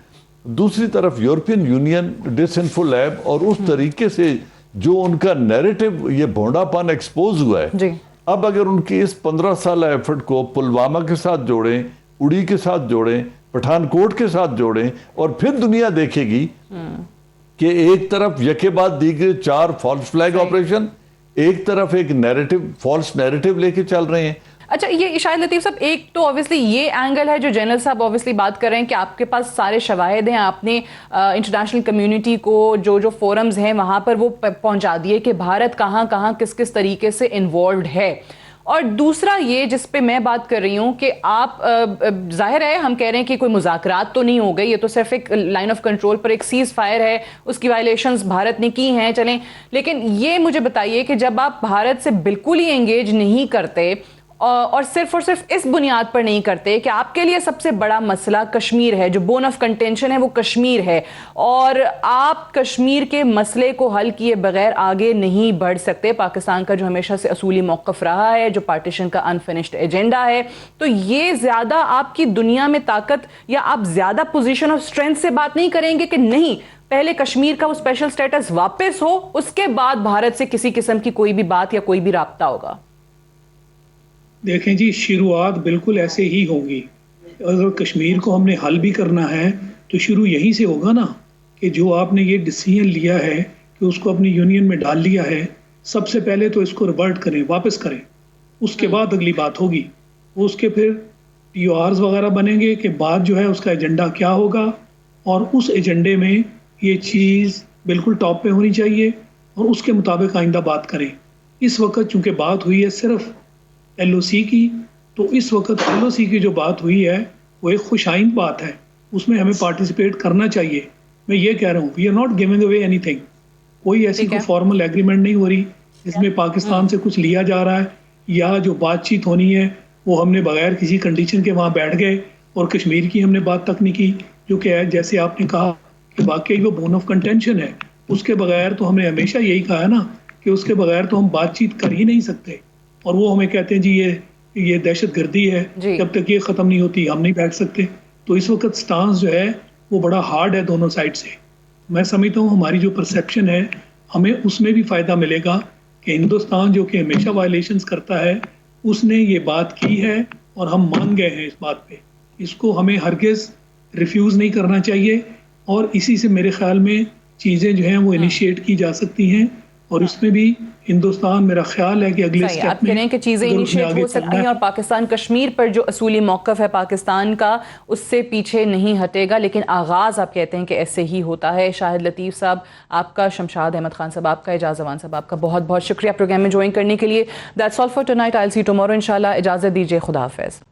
दूसरी तरफ यूरोपियन यूनियन डिसइंफो लैब और उस तरीके से जो उनका नैरेटिव ये भोंडापन एक्सपोज हुआ है। अब अगर उनकी इस 15 साल एफर्ट को पुलवामा के साथ जोड़ें, उड़ी के साथ जोड़ें, पठानकोट के साथ जोड़ें और फिर दुनिया देखेगी कि एक तरफ यके बाद दीगे 4 फॉल्स फ्लैग ऑपरेशन, एक तरफ एक नैरेटिव, फॉल्स नैरेटिव लेके चल रहे हैं। अच्छा, ये शाहिद लतीफ साहब, एक तो ऑब्वियसली ये एंगल है जो जनरल साहब ऑब्वियसली बात कर रहे हैं कि आपके पास सारे शवाहिद हैं, आपने इंटरनेशनल कम्युनिटी को जो फोरम्स हैं वहां पर वो पहुंचा दिए कि भारत कहां कहां किस किस तरीके से इन्वॉल्व्ड है। और दूसरा ये जिस पे मैं बात कर रही हूँ कि आप जाहिर है हम कह रहे हैं कि कोई मुज़ाकरात तो नहीं हो गई, ये तो सिर्फ एक लाइन ऑफ कंट्रोल पर एक सीज फायर है, उसकी वायलेशंस भारत ने की हैं, चलें। लेकिन ये मुझे बताइए कि जब आप भारत से बिल्कुल ही एंगेज नहीं करते और सिर्फ इस बुनियाद पर नहीं करते कि आपके लिए सबसे बड़ा मसला कश्मीर है, जो बोन ऑफ कंटेंशन है वो कश्मीर है, और आप कश्मीर के मसले को हल किए बगैर आगे नहीं बढ़ सकते, पाकिस्तान का जो हमेशा से असूली मौक़िफ़ रहा है, जो पार्टीशन का अनफिनिश्ड एजेंडा है, तो ये ज़्यादा आपकी दुनिया में ताकत या आप ज़्यादा पोजीशन ऑफ स्ट्रेंथ से बात नहीं करेंगे कि नहीं पहले कश्मीर का वो स्पेशल स्टेटस वापस हो, उसके बाद भारत से किसी किस्म की कोई भी बात या कोई भी राब्ता होगा? देखें जी, शुरुआत बिल्कुल ऐसे ही होगी। अगर कश्मीर को हमने हल भी करना है तो शुरू यहीं से होगा ना, कि जो आपने ये डिसीजन लिया है कि उसको अपनी यूनियन में डाल लिया है, सबसे पहले तो इसको रिवर्ट करें, वापस करें, उसके बाद अगली बात होगी। उसके फिर PORs वगैरह बनेंगे कि बाद जो है उसका एजेंडा क्या होगा, और उस एजेंडे में ये चीज़ बिल्कुल टॉप पे होनी चाहिए और उसके मुताबिक आइंदा बात करें। इस वक्त चूँकि बात हुई है सिर्फ LOC की, तो इस वक्त LOC की जो बात हुई है वो एक खुशाइंद बात है, उसमें हमें पार्टिसिपेट करना चाहिए। मैं ये कह रहा हूँ, we are not giving away anything, कोई ऐसी कोई फॉर्मल एग्रीमेंट नहीं हो रही जिसमें पाकिस्तान से कुछ लिया जा रहा है, या जो बातचीत होनी है वो हमने बगैर किसी कंडीशन के वहाँ बैठ गए और कश्मीर की हमने बात तक नहीं की, जो कि है जैसे आपने कहा कि वाकई वो बोन ऑफ कंटेंशन है। उसके बगैर तो हमने हमेशा यही कहा है ना कि उसके बगैर तो हम बातचीत कर ही नहीं सकते, और वो हमें कहते हैं जी ये दहशतगर्दी है, जब तक ये ख़त्म नहीं होती हम नहीं बैठ सकते। तो इस वक्त स्टांस जो है वो बड़ा हार्ड है दोनों साइड से। मैं समझता हूँ हमारी जो परसेप्शन है हमें उसमें भी फ़ायदा मिलेगा कि हिंदुस्तान जो कि हमेशा वायलेशंस करता है उसने ये बात की है और हम मान गए हैं इस बात पे। इसको हमें हरगिज़ रिफ्यूज़ नहीं करना चाहिए, और इसी से मेरे ख्याल में चीज़ें जो हैं वो इनिशिएट की जा सकती हैं और उसमें भी हिंदुस्तान, मेरा ख्याल है कि अगले सही, स्टेप आप कह रहे हैं कि चीज़ें अगर उसने इनिशिएट आगे हो चलना सकती हैं है, और पाकिस्तान कश्मीर पर जो असूली मौक़िफ़ है पाकिस्तान का उससे पीछे नहीं हटेगा, लेकिन आगाज़ आप कहते हैं कि ऐसे ही होता है। शाहिद लतीफ़ साहब आपका, शमशाद अहमद खान साहब आपका, एजाज़ जवान साहब आपका बहुत बहुत शुक्रिया प्रोग्राम में ज्वाइन करने के लिए। That's all for tonight, I will see you tomorrow इंशाल्लाह। इजाज़त दीजिए, खुदा हाफ़िज़।